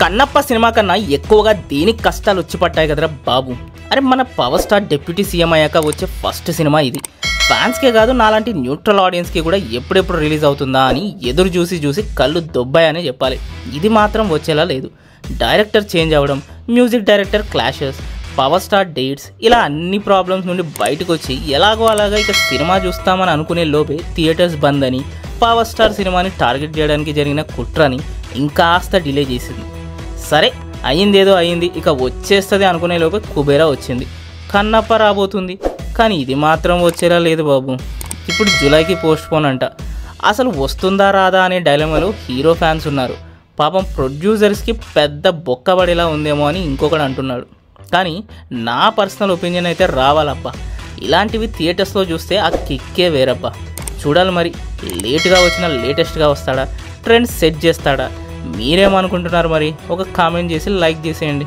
Kannappa cinema కన్నా ఎక్కువగా దేనికి కష్టాలు వచ్చి పట్టాయి కదరా బాబు. అరే మన పవర్ స్టార్ డిప్యూటీ సీఎం అయ్యాక వచ్చే ఫస్ట్ సినిమా ఇది. ఫ్యాన్స్కే కాదు నాలాంటి న్యూట్రల్ ఆడియన్స్కి కూడా ఎప్పుడెప్పుడు రిలీజ్ అవుతుందా అని ఎదురు చూసి కళ్ళు దొబ్బాయనే చెప్పాలి. ఇది మాత్రం వచ్చేలా లేదు. డైరెక్టర్ చేంజ్ అవ్వడం, music director clashes, power star dates, ఇలా అన్ని ప్రాబ్లమ్స్ నుండి బయటకు వచ్చి ఎలాగో అలాగా ఇక సినిమా చూస్తామని అనుకునే లోపే థియేటర్స్ బంద్ అని పవర్ స్టార్ సినిమాని టార్గెట్ చేయడానికి జరిగిన కుట్రని ఇంకాస్త డిలే చేసింది. సరే అయిందేదో అయింది, ఇక వచ్చేస్తుంది అనుకునే లోపే కుబేరా వచ్చింది. కన్నప్ప రాబోతుంది, కానీ ఇది మాత్రం వచ్చేలా లేదు బాబు. ఇప్పుడు జూలైకి పోస్ట్పోన్ అంట. అసలు వస్తుందా రాదా అనే డైలమాలో హీరో ఫ్యాన్స్ ఉన్నారు. పాపం ప్రొడ్యూసర్స్కి పెద్ద బొక్కబడేలా ఉందేమో అని ఇంకొకడు అంటున్నాడు. కానీ నా పర్సనల్ ఒపీనియన్ అయితే రావాలబ్బా. ఇలాంటివి థియేటర్స్లో చూస్తే ఆ కిక్కే వేరబ్బా. చూడాలి మరి, లేటుగా వచ్చిన లేటెస్ట్గా వస్తాడా, ట్రెండ్ సెట్ చేస్తాడా? మీరేమనుకుంటున్నారు మరి? ఒక కామెంట్ చేసి లైక్ చేసేయండి.